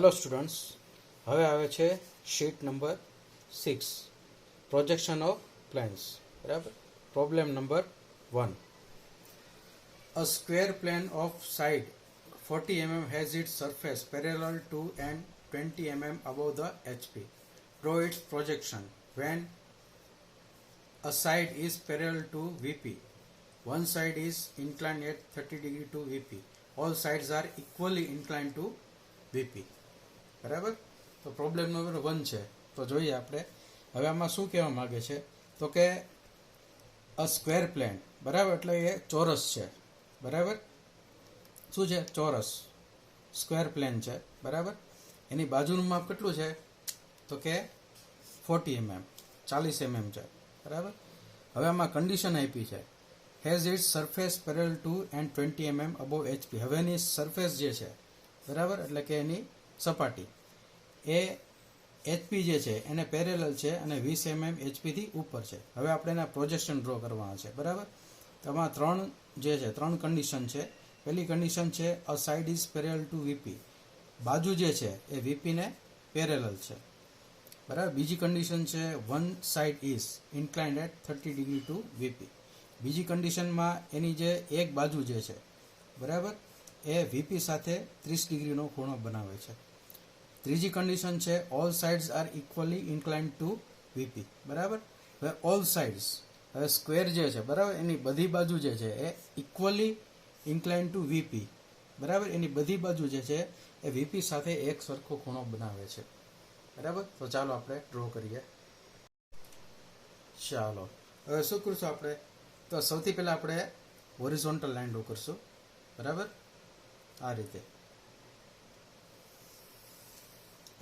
Hello students, હવે આવે છે sheet number 6 projection of planes. બરાબર. Problem number 1. A square plane of side 40 mm has its surface parallel to and 20 mm above the HP. Draw its projection when a side is parallel to VP. One side is inclined at 30 degree to VP. All sides are equally inclined to VP. બરાબર. તો problem number 1 છે. તો જોઈએ આપણે હવે આમાં શું કહેવા માંગે છે. તો કે અ સ્ક્વેર પ્લેન, બરાબર, એટલે એ ચોરસ છે. બરાબર. શું છે? ચોરસ સ્ક્વેર પ્લેન છે. બરાબર. એની બાજુનું માપ કેટલું છે? તો કે 40 mm, 40 mm છે. બરાબર. હવે આમાં કન્ડિશન આપી છે, has its surface parallel to and 20 mm above HP. હવે એની સરફેસ જે છે, બરાબર, એટલે કે એની સપાટી એ HP જે છે એને પેરેલલ છે અને 20 mm HP થી ઉપર છે. હવે આપણે એના પ્રોજેક્શન ડ્રો કરવાના છે. બરાબર. તો આમાં ત્રણ કન્ડિશન છે. પહેલી કન્ડિશન છે a side is parallel to VP. બાજુ જે છે એ VP ને પેરેલલ છે. બરાબર. બીજી કન્ડિશન છે one side is inclined at 30 degree to VP. બીજી કન્ડિશનમાં એની જે એક બાજુ જે છે, બરાબર, એ VP સાથે 30 ડિગ્રીનો ખૂણો બનાવે છે. ત્રીજી કન્ડિશન છે all sides are equally inclined to VP. બરાબર. હવે ઓલ સાઇડ્સ, હવે સ્ક્વેર જે છે, બરાબર, એની બધી બાજુ જે છે એ ઇક્વલી ઇન્ક્લાઇન્ડ ટુ VP. બરાબર. એની બધી બાજુ જે છે એ VP સાથે એક સરખો ખૂણો બનાવે છે. બરાબર. તો ચાલો આપણે ડ્રો કરીએ. ચાલો હવે શું કરશું આપણે? તો સૌથી પહેલા આપણે હોરિઝોન્ટલ લાઈન ડ્રો કરશું. બરાબર. આ રીતે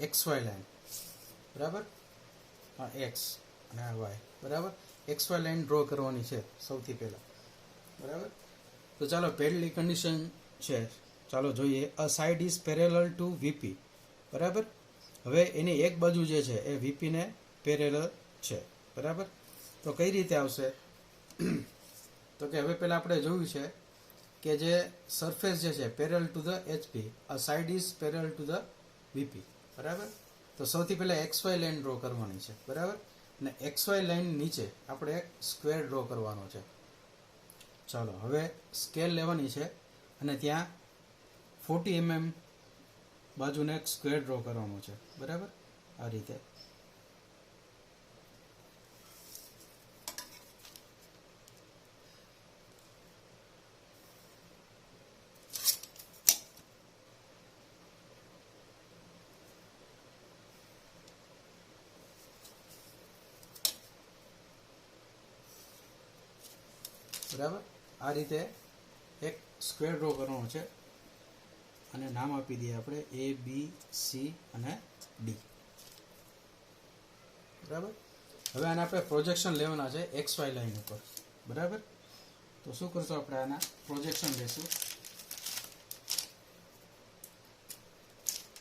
XY લાઈન. બરાબર. આ X અને આ Y. બરાબર. XY લાઈન ડ્રો કરવાની છે સૌથી પહેલા. બરાબર. તો ચાલો પહેલી કન્ડિશન છે, ચાલો જોઈએ. A side is parallel to VP. બરાબર. હવે એની એક બાજુ જે છે એ VP ને પેરેલલ છે. બરાબર. તો કઈ રીતે આવશે? તો કે હવે પહેલા આપણે જોયું છે કે જે સરફેસ જે છે parallel to the HP, a side is parallel to the VP. બરાબર. તો સૌથી પહેલા XY લાઈન ડ્રો કરવાની છે. બરાબર. અને XY લાઈન નીચે આપણે એક સ્ક્વેર ડ્રો કરવાનો છે. ચાલો હવે સ્કેલ લેવાની છે અને ત્યાં 40 mm બાજુને એક સ્ક્વેર ડ્રો કરવાનો છે. બરાબર. આ રીતે બરાબર. આ રીતે એક સ્ક્વેર ડ્રો કરવાનો છે અને નામ આપી દઈએ આપણે ABC અને D. બરાબર. હવે આને આપણે પ્રોજેક્શન લેવાના છે XY લાઈન ઉપર. બરાબર. તો શું કરશું આપણે? આના પ્રોજેક્શન લેશું.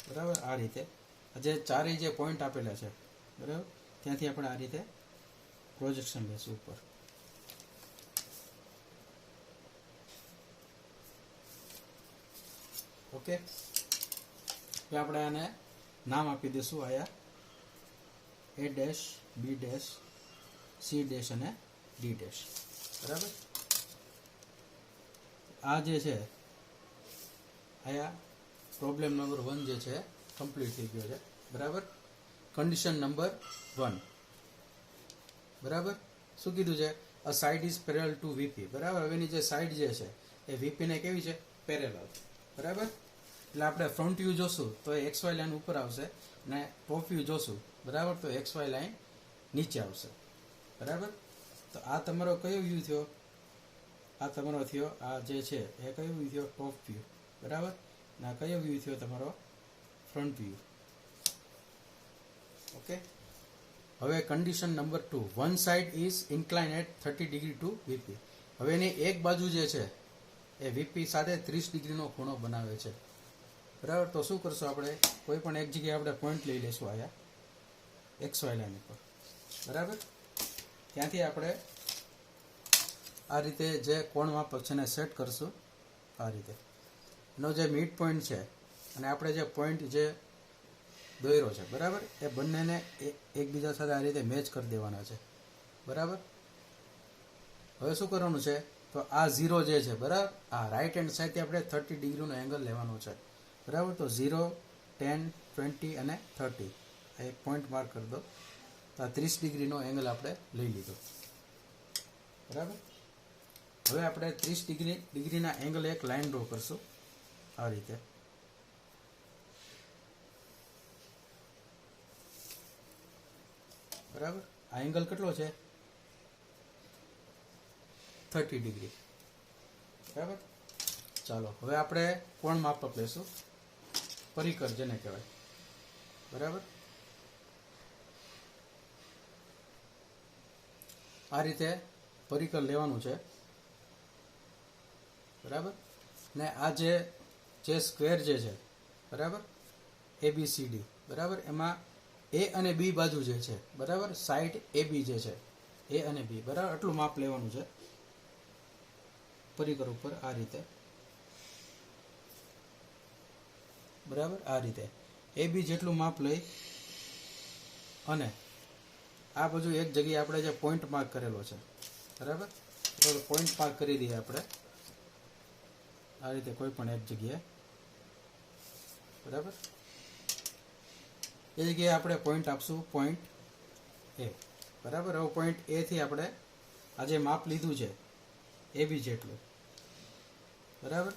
બરાબર. આ રીતે જે ચારેય જે પોઈન્ટ આપેલા છે, બરાબર, ત્યાંથી આપણે આ રીતે પ્રોજેક્શન લેશું ઉપર. ઓકે. તો આપણે આને નામ આપી દઈશું આયા A dash, B dash, C dash અને D ડેશ. બરાબર. આ જે છે આયા પ્રોબ્લેમ નંબર 1 જે છે કમ્પ્લીટ થઈ ગયો છે. બરાબર. Condition number 1. બરાબર. શું કીધું છે? A side is parallel to VP. બરાબર. હવે એની જે સાઇડ જે છે એ VP ને કેવી છે? પેરેલલ. બરાબર. એટલે આપણે ફ્રન્ટ વ્યૂ જોશું તો એ XY લાઈન ઉપર આવશે અને ટોપ વ્યૂ જોશું, બરાબર, તો XY લાઈન નીચે આવશે. બરાબર. તો આ તમારો કયો વ્યૂ થયો? આ તમારો થયો આ જે છે એ કયો વ્યૂ થયો? Top view. બરાબર. અને આ કયો વ્યૂ થયો? તમારો ફ્રન્ટ વ્યૂ. ઓકે. હવે condition number 2. One side is inclined at 30 degree to VP. હવે એની એક બાજુ જે છે એ VP સાથે 30 ડિગ્રીનો ખૂણો બનાવે છે. બરાબર. તો શું કરશું આપણે? કોઈ પણ એક જગ્યાએ આપણે પોઈન્ટ લઈ લઈશું આયા XY લાઈન ઉપર. બરાબર. ત્યાંથી આપણે આ રીતે જે કોણ માપક છે એને સેટ કરશું. આ રીતે એનો જે મિડ પોઈન્ટ છે અને આપણે જે પોઈન્ટ જે દોર્યો છે, બરાબર. એ બંનેને એકબીજા સાથે આ રીતે મેચ કરી દેવાના છે, બરાબર. હવે શું કરવાનું છે, તો આ 0 જે છે, બરાબર, આ રાઈટ હેન્ડ સાઈડથી આપણે 30 ડિગ્રીનો એંગલ લેવાનો છે, બરાબર. તો 0, 10, 20 અને 30 આ એક પોઈન્ટ માર્ક કરી દો. તો આ 30 ડિગ્રીનો એંગલ આપણે લઈ લીધો, બરાબર. હવે આપણે 30 ડિગ્રીના એંગલ એક લાઈન ડ્રો કરશું આ રીતે, બરાબર. આ એંગલ કેટલો છે, 30 ડિગ્રી, બરાબર. ચાલો હવે આપણે કોણ માપક લેશું, પરિકર જેને કહેવાય, બરાબર. આ રીતે પરિકર લેવાનું છે, બરાબર. ને આ જે સ્ક્વેર જે છે, બરાબર, ABCD, બરાબર, એમાં A અને B બાજુ જે છે, બરાબર, સાઈડ AB જે છે, A અને B, બરાબર, આટલું માપ લેવાનું છે પરિકર ઉપર આ રીતે, બરાબર. આ રીતે AB જેટલું માપ લઈ અને આ બાજુ એક જગ્યાએ આપણે જે પોઈન્ટ માર્ક કરેલો છે, બરાબર, તો પોઈન્ટ માર્ક કરી દઈએ આપણે આ રીતે કોઈ પણ એક જગ્યાએ, બરાબર. એ જગ્યાએ આપણે પોઈન્ટ આપશું પોઈન્ટ A, બરાબર. હવે પોઈન્ટ A થી આપણે આ જે માપ લીધું છે AB જેટલું, બરાબર,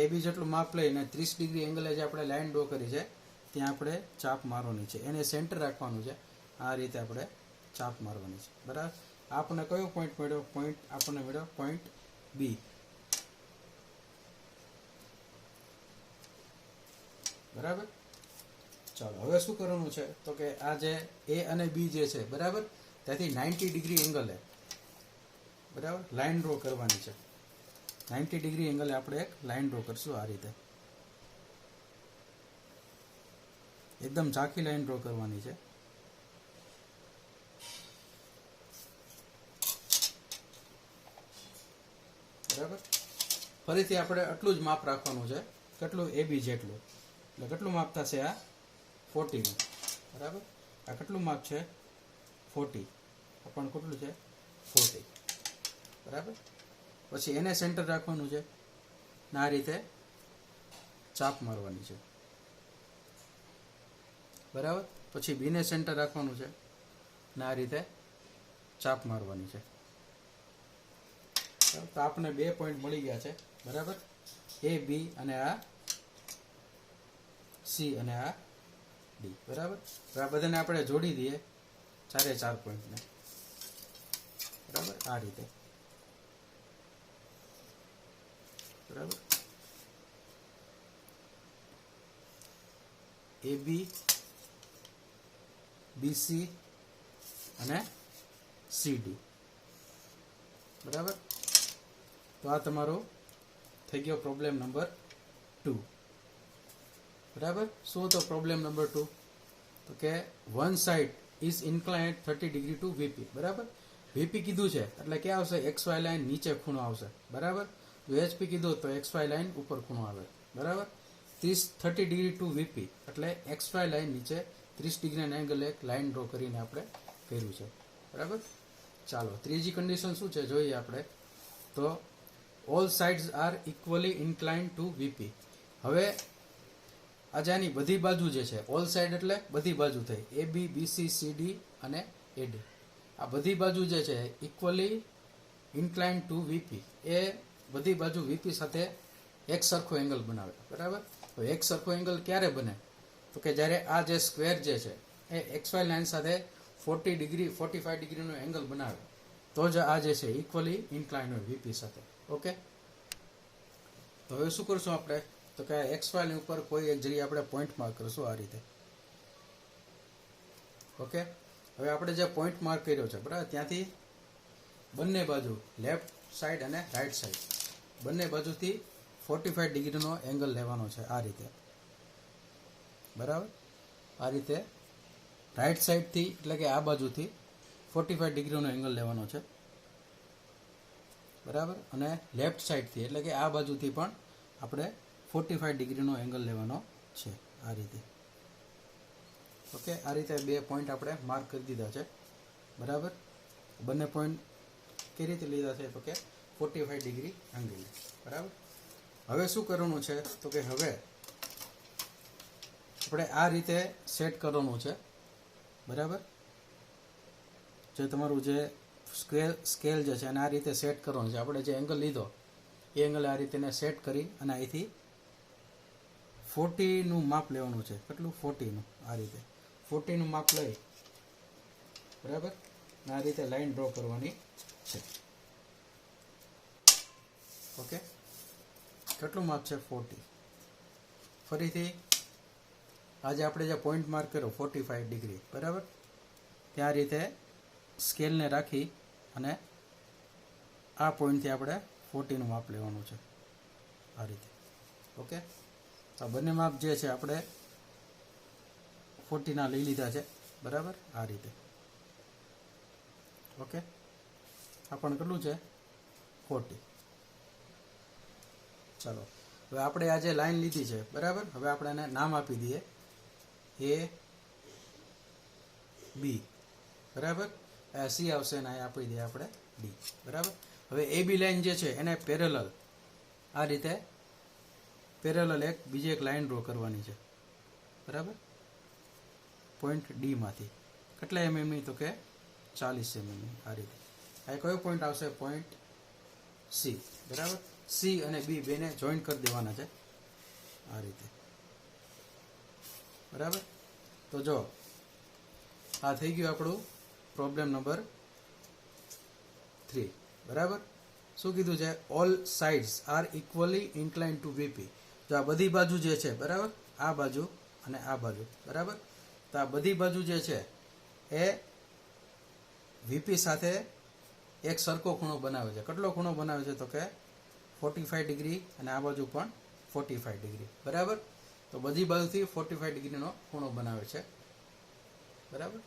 AB જેટલું માપ લઈને 30 ડિગ્રી એંગલે જે આપણે લાઈન ડ્રો કરી છે ત્યાં આપણે ચાપ મારવાની છે, એને સેન્ટર રાખવાનું છે, આ રીતે આપણે ચાપ મારવાની છે, બરાબર. આપણને કયો પોઈન્ટ મળ્યો, પોઈન્ટ આપણને મળ્યો પોઈન્ટ B, બરાબર. ચાલો હવે શું કરવાનું છે, તો કે આ જે A અને B જે છે, બરાબર, ત્યાંથી 90 ડિગ્રી એંગલે, બરાબર, લાઈન ડ્રો કરવાની છે. 90 ડિગ્રી એંગલે આપણે એક લાઈન ડ્રો કરશું આ રીતે, એકદમ ઝાંખી લાઈન ડ્રો કરવાની છે, બરાબર. ફરીથી આપણે આટલું જ માપ રાખવાનું છે, કેટલું, AB જેટલું, એટલે કેટલું માપ થશે, આ 40 નું, બરાબર. આ કેટલું માપ છે, 40, આ પણ કેટલું છે, 40, બરાબર. પછી એને સેન્ટર રાખવાનું છે ને આ રીતે ચાપ મારવાની છે, બરાબર. પછી B ને સેન્ટર રાખવાનું છે ને આ રીતે ચાપ મારવાની છે, તો આપણને 2 પોઈન્ટ મળી ગયા છે, બરાબર. A, B અને આ C અને આ D, બરાબર. આ બધાને આપણે જોડી દઈએ, 4 પોઈન્ટને, બરાબર, આ રીતે, બરાબર. AB, BC અને CD, બરાબર. તો આ તમારો થઈ ગયો પ્રોબ્લેમ નંબર 2, બરાબર. શું હતો પ્રોબ્લેમ નંબર 2, તો કે one side is inclined 30 degree to VP, બરાબર. VP કીધું છે એટલે ક્યાં આવશે, XY લાઈન નીચે ખૂણો આવશે, બરાબર. જો HP કીધું તો XY લાઈન ઉપર ખૂણો આવે, બરાબર. 30 ડિગ્રી ટુ VP એટલે XY લાઈન નીચે 30 ડિગ્રીના એંગલ એક લાઈન ડ્રો કરીને આપણે કર્યું છે, બરાબર. ચાલો ત્રીજી કન્ડિશન શું છે જોઈએ આપણે, તો all sides are equally inclined to VP. હવે આજે આની બધી બાજુ જે છે, ઓલ સાઇડ એટલે બધી બાજુ થઈ, AB, BC, CD અને AD, આ બધી બાજુ જે છે ઇક્વલી ઇન્ક્લાઇન્ડ ટુ VP, એ બધી બાજુ VP સાથે એક સરખો એંગલ બનાવે, બરાબર. તો એક સરખો એંગલ ક્યારે બને, તો કે જ્યારે આ જે સ્ક્વેર જે છે એ XY લાઈન સાથે 40 ડિગ્રી 45 ડિગ્રીનો એંગલ બનાવે તો જ આ જે છે ઇક્વલી ઇન્ક્લાઇન્ડ હોય VP સાથે, ઓકે. તો હવે શું કરશું આપણે, તો કે XY લાઈન ઉપર કોઈ એક જગ્યાએ આપણે પોઈન્ટ માર્ક કરશું આ રીતે, ઓકે. હવે આપણે જે પોઈન્ટ માર્ક કર્યો છે, બરાબર, ત્યાંથી બંને બાજુ લેફ્ટ સાઈડ અને રાઈટ સાઈડ બંને બાજુથી 45 ડિગ્રીનો એંગલ લેવાનો છે આ રીતે, બરાબર. આ રીતે રાઈટ સાઈડથી એટલે કે આ બાજુથી 45 ડિગ્રીનો એંગલ લેવાનો છે, બરાબર. અને લેફ્ટ સાઈડથી એટલે કે આ બાજુથી પણ આપણે 45 ડિગ્રીનો એંગલ લેવાનો છે આ રીતે, ઓકે, આ રીતે બે પોઈન્ટ આપણે માર્ક કરી દીધા છે. બરાબર, બંને પોઈન્ટ કઈ રીતે લીધા છે તો કે 45 ડિગ્રી એંગલ. બરાબર, હવે શું કરવાનું છે તો કે હવે આપણે આ રીતે સેટ કરવાનું છે. બરાબર, જે તમારું જે સ્કેલ જે છે એને આ રીતે સેટ કરવાનું છે. આપણે જે એંગલ લીધો એ એંગલ આ રીતે સેટ કરી અને અહીંથી 40 નું માપ લેવાનું છે. કેટલું? 40 નું. આ રીતે 40 નું માપ લઈ, બરાબર, આ રીતે લાઈન ડ્રો કરવાની છે. ઓકે, કેટલું માપ છે? 40. ફરીથી આજે આપણે જે પોઈન્ટ માર્ક કર્યો 45 ડિગ્રી, બરાબર, ત્યાં રીતે સ્કેલને રાખી અને આ પોઈન્ટથી આપણે 40 નું માપ લેવાનું છે. આ રીતે. ઓકે, તો બંને માપ જે છે આપણે 40 ના લઈ લીધા છે. બરાબર, આ રીતે. ઓકે, આ પણ કેટલું છે? 40. ચાલો, હવે આપણે આ જે લાઈન લીધી છે, બરાબર, હવે આપણે એને નામ આપી દઈએ એ બી. બરાબર, સી આવશે અને અહીં આપી દઈએ આપણે ડી. બરાબર, હવે એ બી લાઈન જે છે એને પેરેલલ આ રીતે પેરેલલ બીજી એક લાઈન ડ્રો કરવાની છે. બરાબર, પોઈન્ટ ડી માંથી કેટલા એમએમની તો કે 40 એમએમની. આ રીતે આ કયો પોઈન્ટ આવશે? Point C. બરાબર, સી અને બી બેને જોઈન્ટ કરી દેવાના છે આ રીતે. બરાબર, તો જો આ થઈ ગયું આપણું પ્રોબ્લેમ નંબર 3. બરાબર, શું કીધું છે? All sides are equally inclined to VP. જો આ બધી બાજુ જે છે, બરાબર, આ બાજુ અને આ બાજુ, બરાબર, તો આ બધી બાજુ જે છે એ વીપી સાથે એક સરખો ખૂણો બનાવે છે. કેટલો ખૂણો બનાવે છે તો કે 45 ડિગ્રી અને આ બાજુ પણ 45 ડિગ્રી. બરાબર, તો બધી બાજુથી 45 ડિગ્રીનો ખૂણો બનાવે છે. બરાબર,